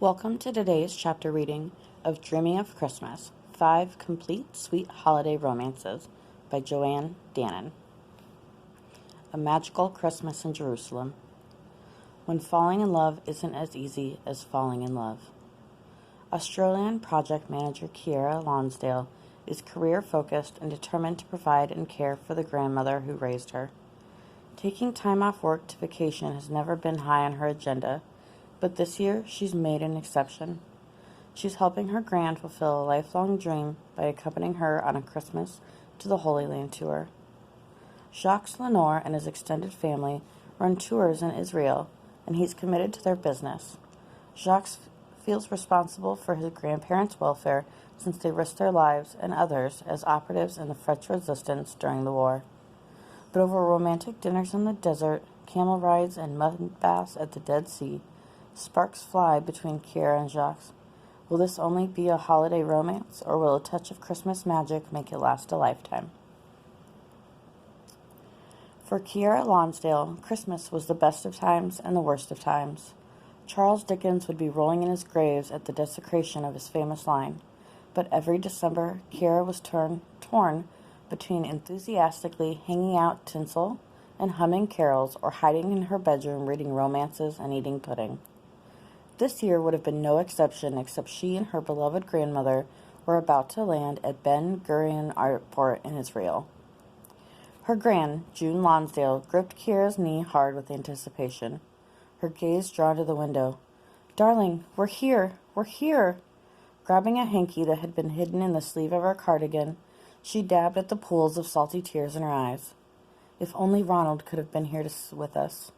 Welcome to today's chapter reading of Dreaming of Christmas, 5 Complete Sweet Holiday Romances by Joanne, Dannon. A Magical Christmas in Jerusalem. When falling in love isn't as easy as falling in love. Australian project manager Kiera Lonsdale is career-focused and determined to provide and care for the grandmother who raised her. Taking time off work to vacation has never been high on her agenda, but this year she's made an exception. She's helping her grand fulfill a lifelong dream by accompanying her on a Christmas to the Holy Land tour. Jacques Lenoir and his extended family run tours in Israel, and he's committed to their business. Jacques feels responsible for his grandparents' welfare since they risked their lives and others as operatives in the French resistance during the war. But over romantic dinners in the desert, camel rides, and mud baths at the Dead Sea, sparks fly between Kiera and Jacques. Will this only be a holiday romance, or will a touch of Christmas magic make it last a lifetime? For Kiera Lonsdale, Christmas was the best of times and the worst of times. Charles Dickens would be rolling in his graves at the desecration of his famous line, but every December, Kiera was torn between enthusiastically hanging out tinsel and humming carols or hiding in her bedroom reading romances and eating pudding. This year would have been no exception, except she and her beloved grandmother were about to land at Ben Gurion Airport in Israel. Her gran, June Lonsdale, gripped Kiera's knee hard with anticipation, her gaze drawn to the window. "Darling, we're here! We're here!" Grabbing a hanky that had been hidden in the sleeve of her cardigan, she dabbed at the pools of salty tears in her eyes. If only Ronald could have been here with us.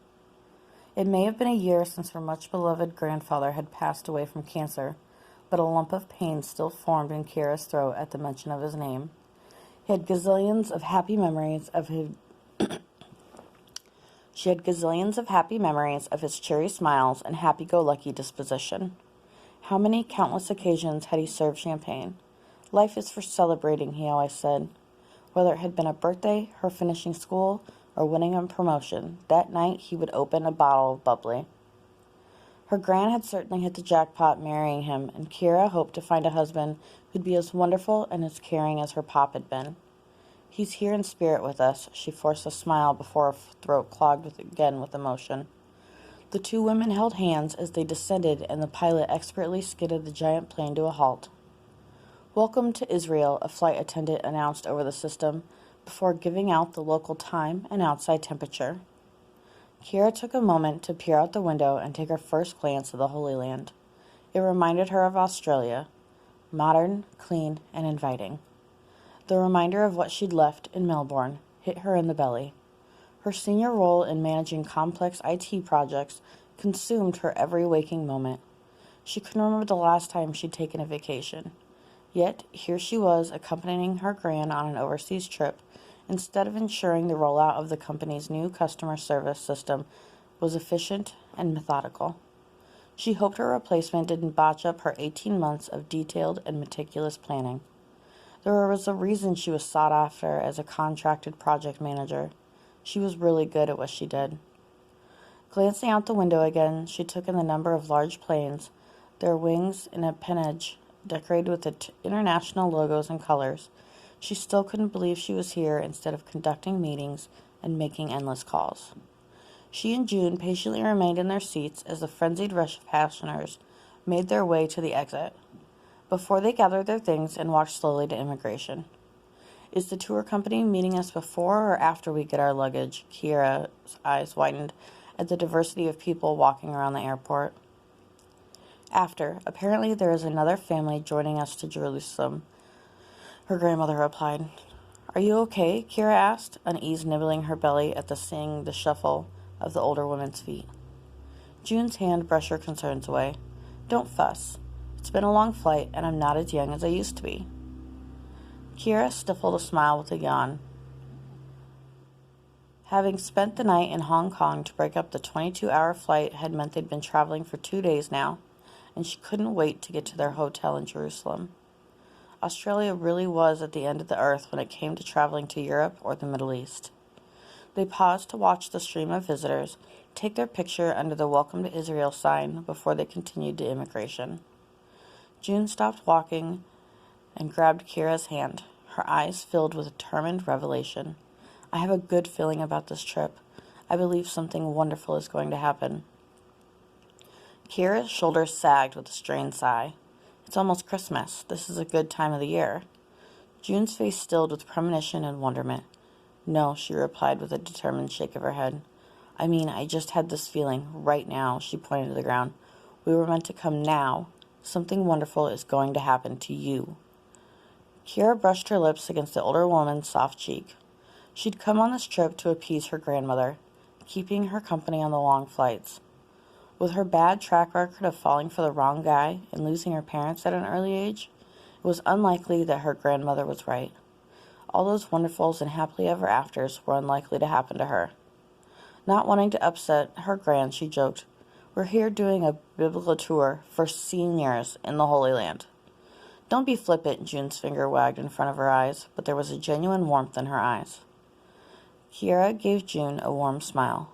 It may have been a year since her much-beloved grandfather had passed away from cancer, but a lump of pain still formed in Kiera's throat at the mention of his name. She had gazillions of happy memories of his cheery smiles and happy-go-lucky disposition. How many countless occasions had he served champagne? "Life is for celebrating," he always said. Whether it had been a birthday, her finishing school, or winning a promotion, that night he would open a bottle of bubbly. Her gran had certainly hit the jackpot marrying him, and Kiera hoped to find a husband who'd be as wonderful and as caring as her pop had been. "He's here in spirit with us," she forced a smile before her throat clogged again with emotion. The two women held hands as they descended, and the pilot expertly skidded the giant plane to a halt. "Welcome to Israel," a flight attendant announced over the system, before giving out the local time and outside temperature. Kiera took a moment to peer out the window and take her first glance of the Holy Land. It reminded her of Australia, modern, clean, and inviting. The reminder of what she'd left in Melbourne hit her in the belly. Her senior role in managing complex IT projects consumed her every waking moment. She couldn't remember the last time she'd taken a vacation. Yet, here she was accompanying her gran on an overseas trip, instead of ensuring the rollout of the company's new customer service system was efficient and methodical. She hoped her replacement didn't botch up her 18 months of detailed and meticulous planning. There was a reason she was sought after as a contracted project manager. She was really good at what she did. Glancing out the window again, she took in the number of large planes, their wings and appenage decorated with international logos and colors. She still couldn't believe she was here instead of conducting meetings and making endless calls. She and June patiently remained in their seats as the frenzied rush of passengers made their way to the exit, before they gathered their things and walked slowly to immigration. "Is the tour company meeting us before or after we get our luggage?" Kiera's eyes widened at the diversity of people walking around the airport. "After. Apparently there is another family joining us to Jerusalem," her grandmother replied. "Are you okay?" Kiera asked, unease nibbling her belly at seeing the shuffle of the older woman's feet. June's hand brushed her concerns away. "Don't fuss. It's been a long flight, and I'm not as young as I used to be." Kiera stifled a smile with a yawn. Having spent the night in Hong Kong to break up the 22-hour flight had meant they'd been traveling for 2 days now, and she couldn't wait to get to their hotel in Jerusalem. Australia really was at the end of the earth when it came to traveling to Europe or the Middle East. They paused to watch the stream of visitors, take their picture under the Welcome to Israel sign before they continued to immigration. June stopped walking and grabbed Kira's hand, her eyes filled with determined revelation. I have a good feeling about this trip. I believe something wonderful is going to happen. Kira's shoulders sagged with a strained sigh. It's almost Christmas. This is a good time of the year. June's face stilled with premonition and wonderment. No, she replied with a determined shake of her head. I mean, I just had this feeling, right now, she pointed to the ground. We were meant to come now. Something wonderful is going to happen to you. Kira brushed her lips against the older woman's soft cheek. She'd come on this trip to appease her grandmother, keeping her company on the long flights. With her bad track record of falling for the wrong guy and losing her parents at an early age, it was unlikely that her grandmother was right. All those wonderfuls and happily ever afters were unlikely to happen to her. Not wanting to upset her grand, she joked, We're here doing a biblical tour for seniors in the Holy Land. Don't be flippant, June's finger wagged in front of her eyes, but there was a genuine warmth in her eyes. Kira gave June a warm smile.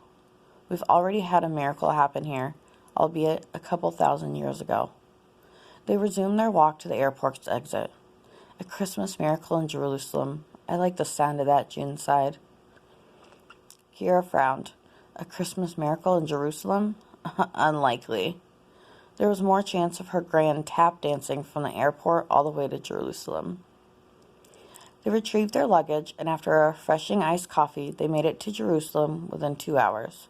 We've already had a miracle happen here, albeit a couple thousand years ago. They resumed their walk to the airport's exit. A Christmas miracle in Jerusalem. I like the sound of that, June sighed. Kira frowned. A Christmas miracle in Jerusalem? Unlikely. There was more chance of her grand tap dancing from the airport all the way to Jerusalem. They retrieved their luggage, and after a refreshing iced coffee, they made it to Jerusalem within 2 hours.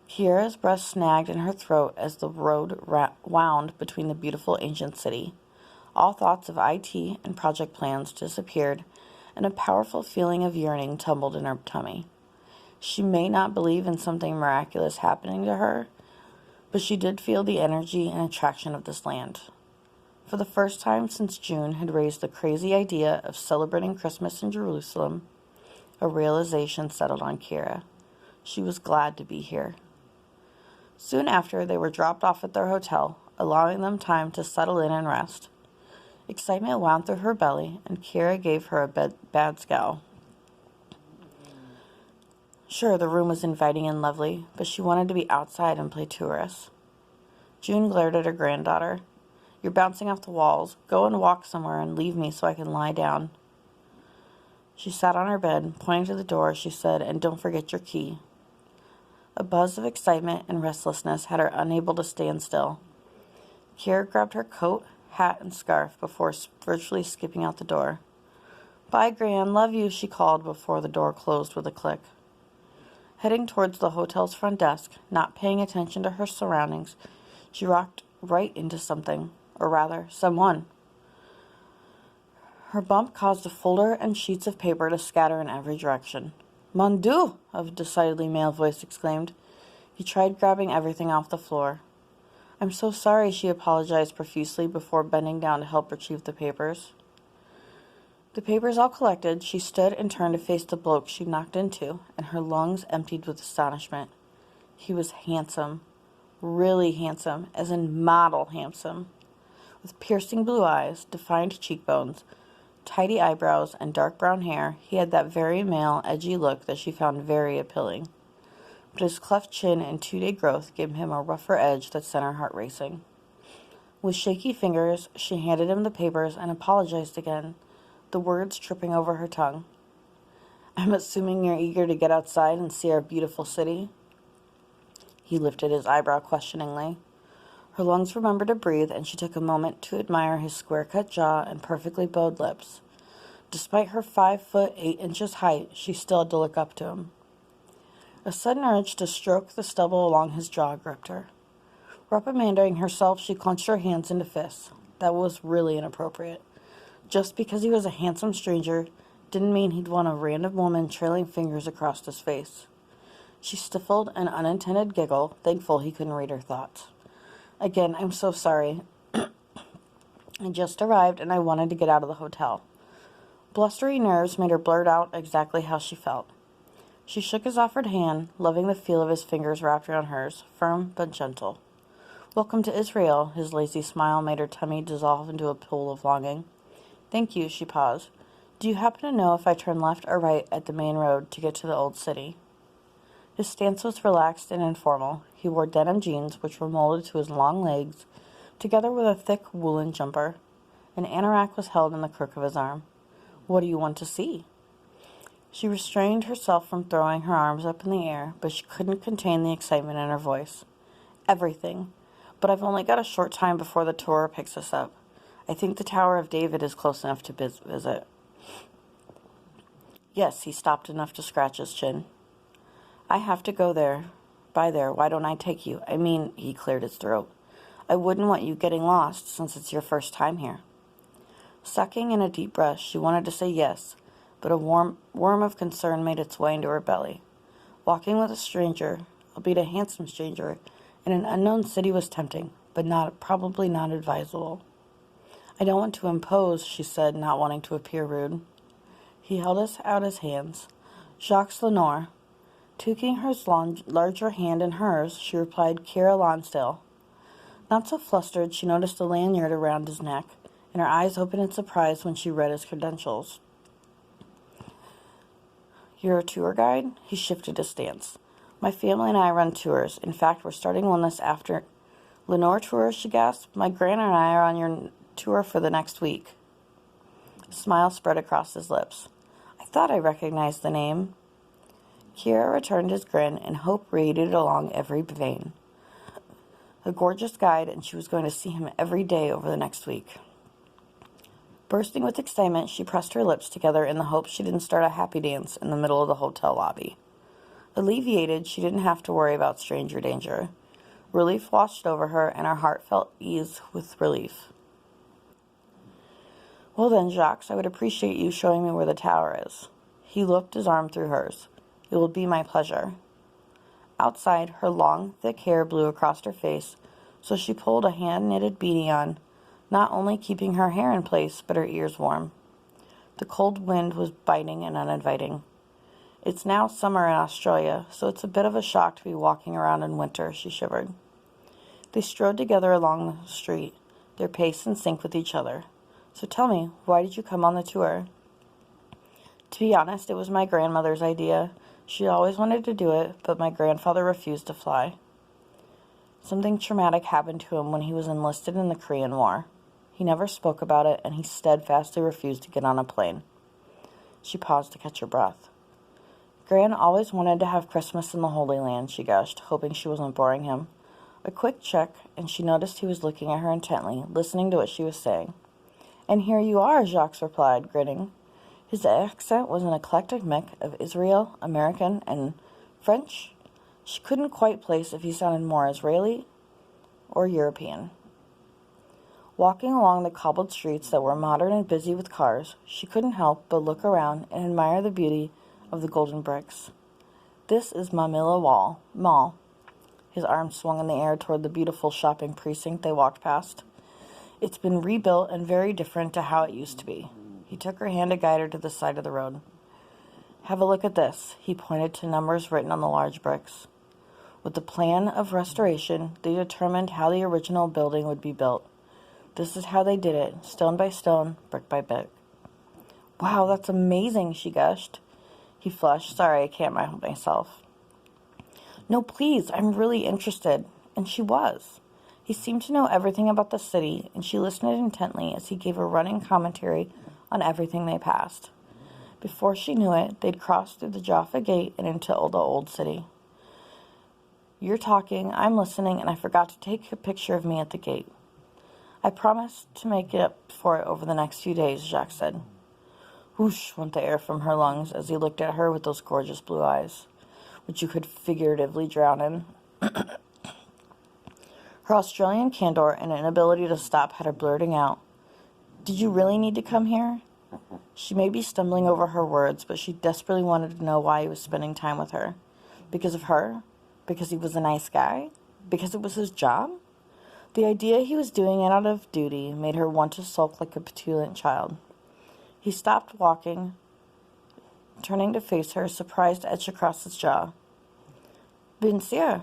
Kira's breath snagged in her throat as the road wound between the beautiful ancient city. All thoughts of IT and project plans disappeared, and a powerful feeling of yearning tumbled in her tummy. She may not believe in something miraculous happening to her, but she did feel the energy and attraction of this land. For the first time since June had raised the crazy idea of celebrating Christmas in Jerusalem, a realization settled on Kira. She was glad to be here. Soon after, they were dropped off at their hotel, allowing them time to settle in and rest. Excitement wound through her belly, and Kira gave her a bad scowl. Sure, the room was inviting and lovely, but she wanted to be outside and play tourist. June glared at her granddaughter. You're bouncing off the walls. Go and walk somewhere and leave me so I can lie down. She sat on her bed, pointing to the door. She said, and don't forget your key. A buzz of excitement and restlessness had her unable to stand still. Kira grabbed her coat, hat, and scarf before virtually skipping out the door. Bye, Gran. Love you, she called before the door closed with a click. Heading towards the hotel's front desk, not paying attention to her surroundings, she rocked right into something, or rather, someone. Her bump caused a folder and sheets of paper to scatter in every direction. Mon Dieu! A decidedly male voice exclaimed. He tried grabbing everything off the floor. I'm so sorry, she apologized profusely before bending down to help retrieve the papers. The papers all collected, she stood and turned to face the bloke she knocked into, and her lungs emptied with astonishment. He was handsome. Really handsome, as in model handsome. With piercing blue eyes, defined cheekbones, tidy eyebrows, and dark brown hair, he had that very male, edgy look that she found very appealing. But his cleft chin and 2-day growth gave him a rougher edge that sent her heart racing. With shaky fingers, she handed him the papers and apologized again, the words tripping over her tongue. I'm assuming you're eager to get outside and see our beautiful city? He lifted his eyebrow questioningly. Her lungs remembered to breathe, and she took a moment to admire his square-cut jaw and perfectly bowed lips. Despite her 5'8" height, she still had to look up to him. A sudden urge to stroke the stubble along his jaw gripped her. Reprimanding herself, she clenched her hands into fists. That was really inappropriate. Just because he was a handsome stranger didn't mean he'd want a random woman trailing fingers across his face. She stifled an unintended giggle, thankful he couldn't read her thoughts. Again, I'm so sorry. I just arrived and I wanted to get out of the hotel. Blustery nerves made her blurt out exactly how she felt. She shook his offered hand, loving the feel of his fingers wrapped around hers, firm but gentle. Welcome to Israel, his lazy smile made her tummy dissolve into a pool of longing. Thank you, she paused. Do you happen to know if I turn left or right at the main road to get to the old city? His stance was relaxed and informal. He wore denim jeans, which were molded to his long legs, together with a thick woolen jumper. An anorak was held in the crook of his arm. "What do you want to see?" She restrained herself from throwing her arms up in the air, but she couldn't contain the excitement in her voice. "Everything. But I've only got a short time before the tour picks us up. I think the Tower of David is close enough to visit." Yes, he stopped enough to scratch his chin. "I have to go there. By there, why don't I take you? I mean," he cleared his throat, "I wouldn't want you getting lost since it's your first time here." Sucking in a deep breath, she wanted to say yes, but a worm of concern made its way into her belly. Walking with a stranger, albeit a handsome stranger, in an unknown city was tempting, but probably not advisable. "I don't want to impose," she said, not wanting to appear rude. He held out his hands. "Jacques Lenoir." Taking her larger hand in hers, she replied, "Kira Lonsdale." Not so flustered, she noticed a lanyard around his neck, and her eyes opened in surprise when she read his credentials. "You're a tour guide?" He shifted his stance. "My family and I run tours. In fact, we're starting one this after." "Lenore Tours?" she gasped. "My gran and I are on your tour for the next week." A smile spread across his lips. "I thought I recognized the name." Kira returned his grin, and hope radiated along every vein. A gorgeous guide, and she was going to see him every day over the next week. Bursting with excitement, she pressed her lips together in the hope she didn't start a happy dance in the middle of the hotel lobby. Alleviated, she didn't have to worry about stranger danger. Relief washed over her, and her heart felt ease with relief. "Well then, Jacques, I would appreciate you showing me where the tower is." He looped his arm through hers. "It will be my pleasure." Outside, her long, thick hair blew across her face, so she pulled a hand-knitted beanie on, not only keeping her hair in place, but her ears warm. The cold wind was biting and uninviting. "It's now summer in Australia, so it's a bit of a shock to be walking around in winter," she shivered. They strode together along the street, their pace in sync with each other. "So tell me, why did you come on the tour?" "To be honest, it was my grandmother's idea. She always wanted to do it, but my grandfather refused to fly. Something traumatic happened to him when he was enlisted in the Korean War. He never spoke about it, and he steadfastly refused to get on a plane." She paused to catch her breath. "Gran always wanted to have Christmas in the Holy Land," she gushed, hoping she wasn't boring him. A quick check, and she noticed he was looking at her intently, listening to what she was saying. "And here you are," Jacques replied, grinning. His accent was an eclectic mix of Israel, American, and French. She couldn't quite place if he sounded more Israeli or European. Walking along the cobbled streets that were modern and busy with cars, she couldn't help but look around and admire the beauty of the golden bricks. "This is Mamilla Mall." His arm swung in the air toward the beautiful shopping precinct they walked past. "It's been rebuilt and very different to how it used to be." He took her hand to guide her to the side of the road. "Have a look at this." He pointed to numbers written on the large bricks. With the plan of restoration, they determined how the original building would be built. This is how they did it, stone by stone, brick by brick. "Wow, that's amazing," she gushed. He flushed. "Sorry, I can't help myself." "No, please, I'm really interested." And she was. He seemed to know everything about the city, and she listened intently as he gave a running commentary on everything they passed. Before she knew it, they'd crossed through the Jaffa Gate and into the old city. "You're talking, I'm listening, and I forgot to take a picture of me at the gate." "I promised to make it up for it over the next few days," Jacques said. Whoosh went the air from her lungs as he looked at her with those gorgeous blue eyes, which you could figuratively drown in. Her Australian candor and inability to stop had her blurting out, "Did you really need to come here?" She may be stumbling over her words, but she desperately wanted to know why he was spending time with her. Because of her? Because he was a nice guy? Because it was his job? The idea he was doing it out of duty made her want to sulk like a petulant child. He stopped walking, turning to face her, surprise etched across his jaw. "Bien sûr.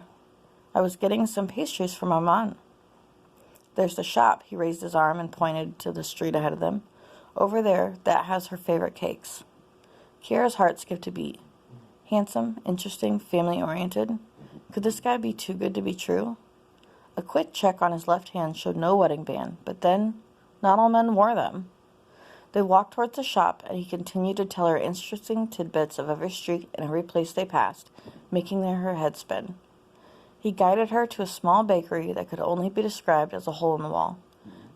I was getting some pastries for Maman." "There's the shop." He raised his arm and pointed to the street ahead of them. "Over there, that has her favorite cakes." Kira's heart skipped a beat. Handsome, interesting, family-oriented. Could this guy be too good to be true? A quick check on his left hand showed no wedding band, but then, not all men wore them. They walked towards the shop, and he continued to tell her interesting tidbits of every street and every place they passed, making her head spin. He guided her to a small bakery that could only be described as a hole in the wall.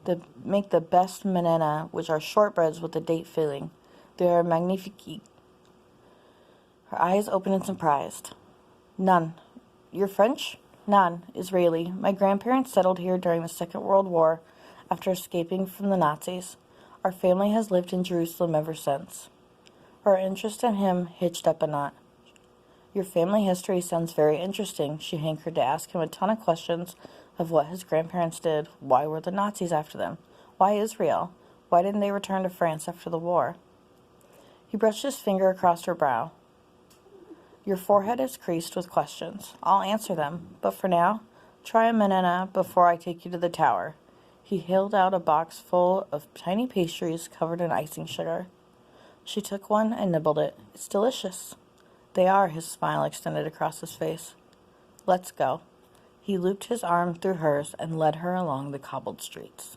They make the best menena, which are shortbreads with a date filling. They are magnifique. Her eyes opened in surprise. None. You're French? None. Israeli. My grandparents settled here during the Second World War after escaping from the Nazis. Our family has lived in Jerusalem ever since. Her interest in him hitched up a knot. Your family history sounds very interesting. She hankered to ask him a ton of questions of what his grandparents did. Why were the Nazis after them? Why Israel? Why didn't they return to France after the war? He brushed his finger across her brow. Your forehead is creased with questions. I'll answer them, but for now, try a menena before I take you to the tower. He held out a box full of tiny pastries covered in icing sugar. She took one and nibbled it. It's delicious. They are, his smile extended across his face. Let's go. He looped his arm through hers and led her along the cobbled streets.